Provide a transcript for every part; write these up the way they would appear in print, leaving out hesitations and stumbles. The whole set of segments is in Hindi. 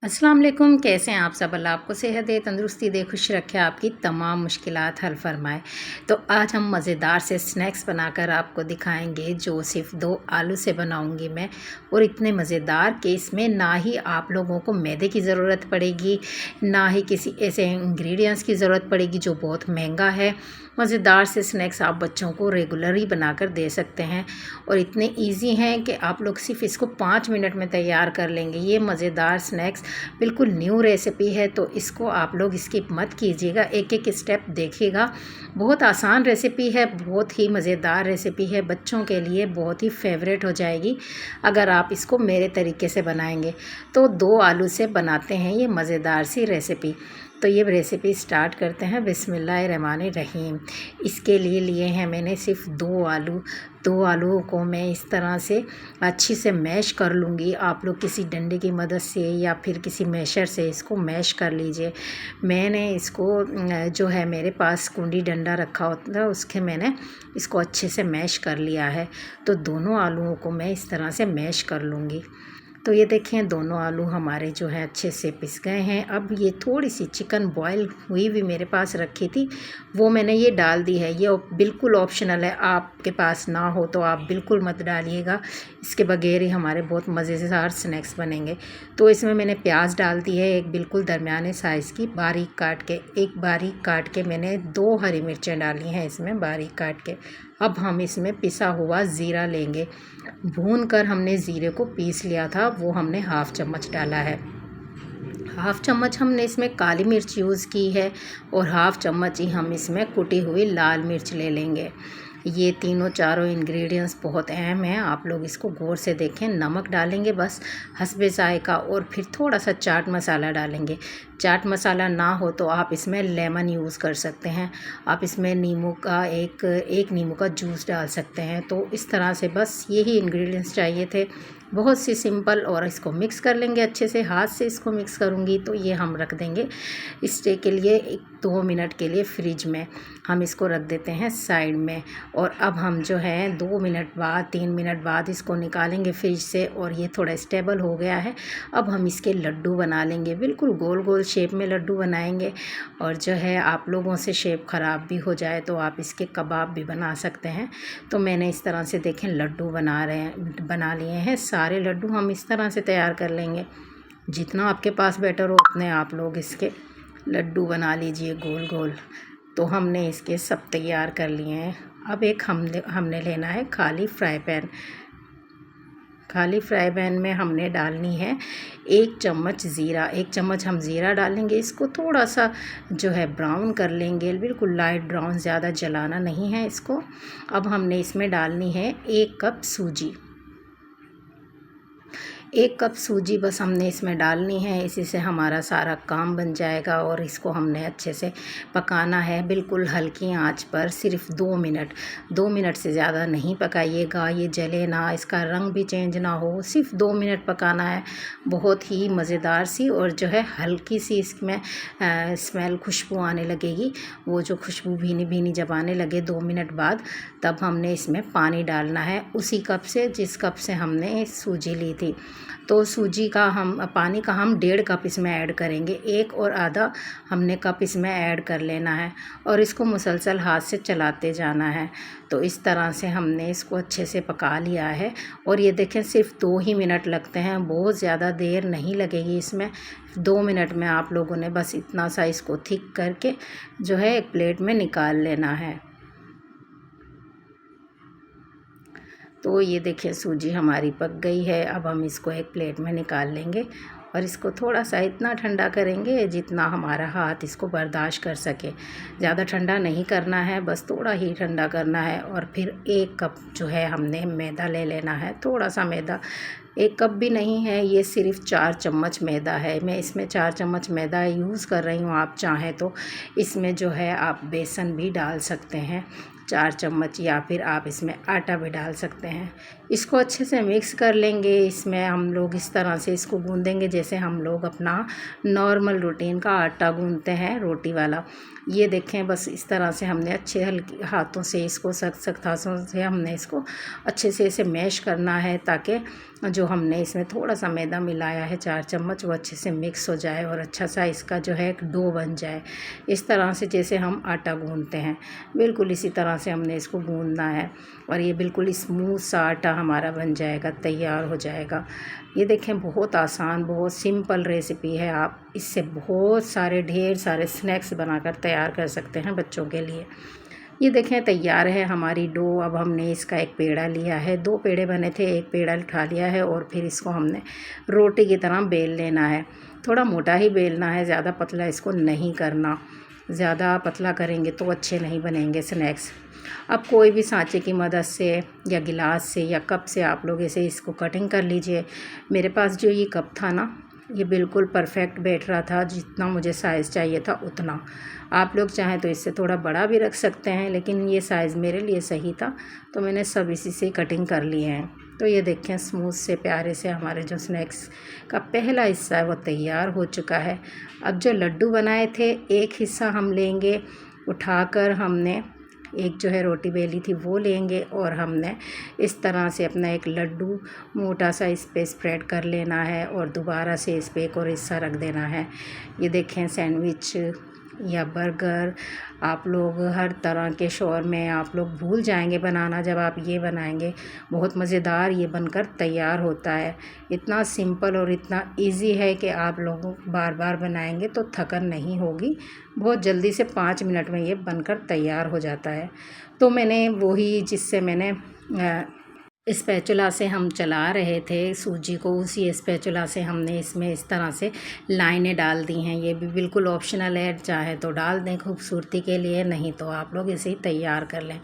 अस्सलाम वालेकुम। कैसे हैं आप सब? अल्लाह आपको सेहत दे, तंदुरुस्ती दे, खुश रखे, आपकी तमाम मुश्किलात हल फरमाए। तो आज हम मज़ेदार से स्नैक्स बनाकर आपको दिखाएंगे जो सिर्फ 2 आलू से बनाऊंगी मैं, और इतने मज़ेदार कि इसमें ना ही आप लोगों को मैदे की ज़रूरत पड़ेगी, ना ही किसी ऐसे इंग्रेडिएंट्स की ज़रूरत पड़ेगी जो बहुत महंगा है। मज़ेदार से स्नैक्स आप बच्चों को रेगुलर ही बनाकर दे सकते हैं और इतने इजी हैं कि आप लोग सिर्फ इसको 5 मिनट में तैयार कर लेंगे। ये मज़ेदार स्नैक्स बिल्कुल न्यू रेसिपी है, तो इसको आप लोग स्किप मत कीजिएगा, एक एक स्टेप देखिएगा। बहुत आसान रेसिपी है, बहुत ही मज़ेदार रेसिपी है, बच्चों के लिए बहुत ही फेवरेट हो जाएगी अगर आप इसको मेरे तरीके से बनाएंगे। तो 2 आलू से बनाते हैं ये मज़ेदार सी रेसिपी। तो ये रेसिपी स्टार्ट करते हैं। बिस्मिल्लाहिर्रहमानिर्रहीम। इसके लिए लिए हैं मैंने सिर्फ 2 आलू। 2 आलूओं को मैं इस तरह से अच्छी से मैश कर लूँगी। आप लोग किसी डंडे की मदद से या फिर किसी मैशर से इसको मैश कर लीजिए। मैंने इसको जो है मेरे पास कुंडी डंडा रखा होता है, उसके मैंने इसको अच्छे से मैश कर लिया है। तो दोनों आलूओं को मैं इस तरह से मैश कर लूँगी। तो ये देखें, दोनों आलू हमारे जो है अच्छे से पिस गए हैं। अब ये थोड़ी सी चिकन बॉयल हुई भी मेरे पास रखी थी, वो मैंने ये डाल दी है। ये बिल्कुल ऑप्शनल है, आपके पास ना हो तो आप बिल्कुल मत डालिएगा, इसके बगैर ही हमारे बहुत मज़ेदार स्नैक्स बनेंगे। तो इसमें मैंने प्याज डाल दी है, एक बिल्कुल दरमियाने साइज़ की बारीक काट के। एक बारीक काट के मैंने 2 हरी मिर्चें डाली हैं इसमें बारीक काट के। अब हम इसमें पिसा हुआ ज़ीरा लेंगे। भून कर हमने ज़ीरे को पीस लिया था, वो हमने हाफ़ चम्मच डाला है। हाफ़ चम्मच हमने इसमें काली मिर्च यूज़ की है और हाफ़ चम्मच ही हम इसमें कुटी हुई लाल मिर्च ले लेंगे। ये तीनों चारों इंग्रेडिएंट्स बहुत अहम हैं, आप लोग इसको गौर से देखें। नमक डालेंगे बस हस्बे ज़ायक़ा, और फिर थोड़ा सा चाट मसाला डालेंगे। चाट मसाला ना हो तो आप इसमें लेमन यूज़ कर सकते हैं, आप इसमें नींबू का एक नींबू का जूस डाल सकते हैं। तो इस तरह से बस यही इंग्रेडिएंट्स चाहिए थे, बहुत सी सिंपल। और इसको मिक्स कर लेंगे अच्छे से, हाथ से इसको मिक्स करूँगी। तो ये हम रख देंगे स्टे के लिए 1-2 मिनट के लिए फ्रिज में, हम इसको रख देते हैं साइड में। और अब हम जो है 2 मिनट बाद 3 मिनट बाद इसको निकालेंगे फ्रिज से, और ये थोड़ा स्टेबल हो गया है। अब हम इसके लड्डू बना लेंगे, बिल्कुल गोल गोल शेप में लड्डू बनाएंगे। और जो है आप लोगों से शेप ख़राब भी हो जाए तो आप इसके कबाब भी बना सकते हैं। तो मैंने इस तरह से देखें लड्डू बना लिए हैं। सारे लड्डू हम इस तरह से तैयार कर लेंगे, जितना आपके पास बैटर हो उतने आप लोग इसके लड्डू बना लीजिए गोल गोल। तो हमने इसके सब तैयार कर लिए हैं। अब एक हमने लेना है खाली फ्राई पैन। खाली फ्राई पैन में हमने डालनी है 1 चम्मच ज़ीरा। 1 चम्मच हम ज़ीरा डालेंगे, इसको थोड़ा सा जो है ब्राउन कर लेंगे, बिल्कुल लाइट ब्राउन, ज़्यादा जलाना नहीं है इसको। अब हमने इसमें डालनी है 1 कप सूजी। 1 कप सूजी बस हमने इसमें डालनी है, इसी से हमारा सारा काम बन जाएगा। और इसको हमने अच्छे से पकाना है, बिल्कुल हल्की आंच पर, सिर्फ 2 मिनट। 2 मिनट से ज़्यादा नहीं पकाइएगा, ये जले ना, इसका रंग भी चेंज ना हो, सिर्फ 2 मिनट पकाना है। बहुत ही मज़ेदार सी और जो है हल्की सी इसमें स्मेल, खुशबू आने लगेगी। वो जो खुशबू भीनी भीनी जब आने लगे 2 मिनट बाद, तब हमने इसमें पानी डालना है उसी कप से जिस कप से हमने सूजी ली थी। तो सूजी का पानी का हम 1.5 कप इसमें ऐड करेंगे, 1 और आधा हमने कप इसमें ऐड कर लेना है। और इसको मुसलसल हाथ से चलाते जाना है। तो इस तरह से हमने इसको अच्छे से पका लिया है। और ये देखें सिर्फ 2 ही मिनट लगते हैं, बहुत ज़्यादा देर नहीं लगेगी इसमें। 2 मिनट में आप लोगों ने बस इतना सा इसको थिक करके जो है एक प्लेट में निकाल लेना है। तो ये देखिए सूजी हमारी पक गई है। अब हम इसको एक प्लेट में निकाल लेंगे और इसको थोड़ा सा इतना ठंडा करेंगे जितना हमारा हाथ इसको बर्दाश्त कर सके। ज़्यादा ठंडा नहीं करना है, बस थोड़ा ही ठंडा करना है। और फिर 1 कप जो है हमने मैदा ले लेना है, थोड़ा सा मैदा, 1 कप भी नहीं है, ये सिर्फ 4 चम्मच मैदा है। मैं इसमें 4 चम्मच मैदा यूज़ कर रही हूँ। आप चाहें तो इसमें जो है आप बेसन भी डाल सकते हैं। 4 चम्मच, या फिर आप इसमें आटा भी डाल सकते हैं। इसको अच्छे से मिक्स कर लेंगे। इसमें हम लोग इस तरह से इसको गूँधेंगे जैसे हम लोग अपना नॉर्मल रूटीन का आटा गूँधते हैं रोटी वाला। ये देखें, बस इस तरह से हमने अच्छे हल्के हाथों से इसको सख्त हाथों से हमने इसको अच्छे से इसे मैश करना है, ताकि जो हमने इसमें थोड़ा सा मैदा मिलाया है 4 चम्मच, वो अच्छे से मिक्स हो जाए और अच्छा सा इसका जो है एक डो बन जाए। इस तरह से जैसे हम आटा गूँधते हैं, बिल्कुल इसी तरह से हमने इसको गूँधना है और ये बिल्कुल स्मूथ सा आटा हमारा बन जाएगा, तैयार हो जाएगा। ये देखें, बहुत आसान, बहुत सिंपल रेसिपी है। आप इससे बहुत सारे ढेर सारे स्नैक्स बनाकर तैयार कर सकते हैं बच्चों के लिए। ये देखें, तैयार है हमारी डो। अब हमने इसका एक पेड़ा लिया है, 2 पेड़े बने थे, एक पेड़ा उठा लिया है और फिर इसको हमने रोटी की तरह बेल लेना है। थोड़ा मोटा ही बेलना है, ज़्यादा पतला इसको नहीं करना। ज़्यादा पतला करेंगे तो अच्छे नहीं बनेंगे स्नैक्स। अब कोई भी सांचे की मदद से या गिलास से या कप से आप लोग ऐसे इसको कटिंग कर लीजिए। मेरे पास जो ये कप था ना, ये बिल्कुल परफेक्ट बैठ रहा था, जितना मुझे साइज़ चाहिए था उतना। आप लोग चाहें तो इससे थोड़ा बड़ा भी रख सकते हैं, लेकिन ये साइज़ मेरे लिए सही था तो मैंने सब इसी से कटिंग कर लिए हैं। तो ये देखें, स्मूथ से प्यारे से हमारे जो स्नैक्स का पहला हिस्सा है वो तैयार हो चुका है। अब जो लड्डू बनाए थे, एक हिस्सा हम लेंगे उठाकर, हमने एक जो है रोटी बेली थी वो लेंगे और हमने इस तरह से अपना एक लड्डू मोटा सा इस पे स्प्रेड कर लेना है और दोबारा से इस पे एक और हिस्सा रख देना है। ये देखें, सैंडविच या बर्गर, आप लोग हर तरह के शौरमे आप लोग भूल जाएंगे बनाना जब आप ये बनाएंगे। बहुत मज़ेदार ये बनकर तैयार होता है। इतना सिंपल और इतना इजी है कि आप लोगों बार बार बनाएंगे तो थकन नहीं होगी। बहुत जल्दी से 5 मिनट में ये बनकर तैयार हो जाता है। तो मैंने वही जिससे मैंने स्पैचुला से हम चला रहे थे सूजी को, उसी स्पैचुला से हमने इसमें इस तरह से लाइनें डाल दी हैं। ये भी बिल्कुल ऑप्शनल है, चाहे तो डाल दें खूबसूरती के लिए, नहीं तो आप लोग इसे ही तैयार कर लें।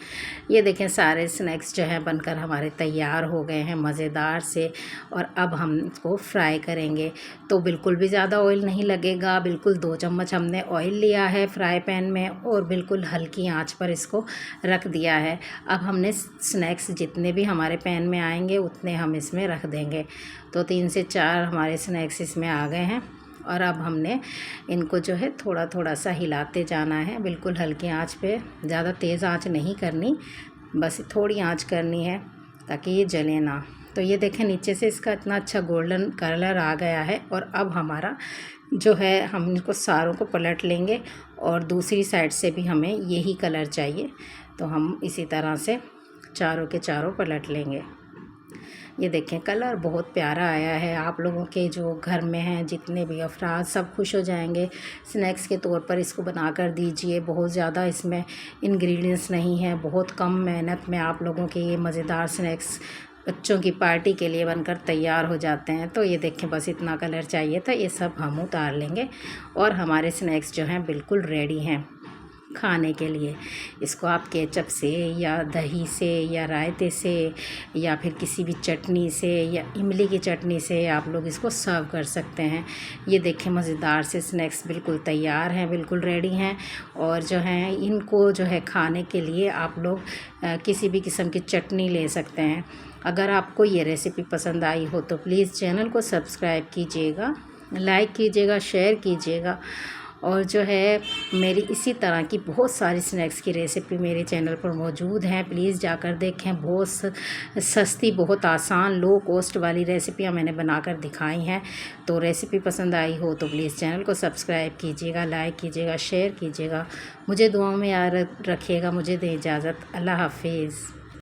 ये देखें, सारे स्नैक्स जो हैं बनकर हमारे तैयार हो गए हैं मज़ेदार से। और अब हम इसको फ्राई करेंगे। तो बिल्कुल भी ज़्यादा ऑयल नहीं लगेगा, बिल्कुल 2 चम्मच हमने ऑयल लिया है फ्राई पैन में और बिल्कुल हल्की आँच पर इसको रख दिया है। अब हमने स्नैक्स जितने भी हमारे पैन में आएंगे उतने हम इसमें रख देंगे। तो 3 से 4 हमारे स्नैक्स इसमें आ गए हैं और अब हमने इनको जो है थोड़ा थोड़ा सा हिलाते जाना है, बिल्कुल हल्की आंच पे, ज़्यादा तेज़ आंच नहीं करनी, बस थोड़ी आंच करनी है ताकि ये जले ना। तो ये देखें, नीचे से इसका इतना अच्छा गोल्डन कलर आ गया है और अब हमारा जो है हम इनको सारों को पलट लेंगे और दूसरी साइड से भी हमें यही कलर चाहिए, तो हम इसी तरह से चारों के चारों पलट लेंगे। ये देखें, कलर बहुत प्यारा आया है। आप लोगों के जो घर में हैं जितने भी अफराद, सब खुश हो जाएंगे। स्नैक्स के तौर पर इसको बना कर दीजिए। बहुत ज़्यादा इसमें इंग्रेडिएंट्स नहीं है, बहुत कम मेहनत में आप लोगों के ये मज़ेदार स्नैक्स बच्चों की पार्टी के लिए बनकर तैयार हो जाते हैं। तो ये देखें, बस इतना कलर चाहिए था, ये सब हम उतार लेंगे और हमारे स्नैक्स जो हैं बिल्कुल रेडी हैं खाने के लिए। इसको आप केचप से या दही से या रायते से या फिर किसी भी चटनी से या इमली की चटनी से आप लोग इसको सर्व कर सकते हैं। ये देखें, मज़ेदार से स्नैक्स बिल्कुल तैयार हैं, बिल्कुल रेडी हैं। और जो हैं इनको जो है खाने के लिए आप लोग किसी भी किस्म की चटनी ले सकते हैं। अगर आपको ये रेसिपी पसंद आई हो तो प्लीज़ चैनल को सब्सक्राइब कीजिएगा, लाइक कीजिएगा, शेयर कीजिएगा। और जो है मेरी इसी तरह की बहुत सारी स्नैक्स की रेसिपी मेरे चैनल पर मौजूद हैं, प्लीज़ जाकर देखें। बहुत सस्ती, बहुत आसान, लो कॉस्ट वाली रेसिपियाँ मैंने बनाकर दिखाई हैं। तो रेसिपी पसंद आई हो तो प्लीज़ चैनल को सब्सक्राइब कीजिएगा, लाइक कीजिएगा, शेयर कीजिएगा। मुझे दुआओं में याद रखिएगा। मुझे दें इजाज़त। अल्लाह हाफिज़।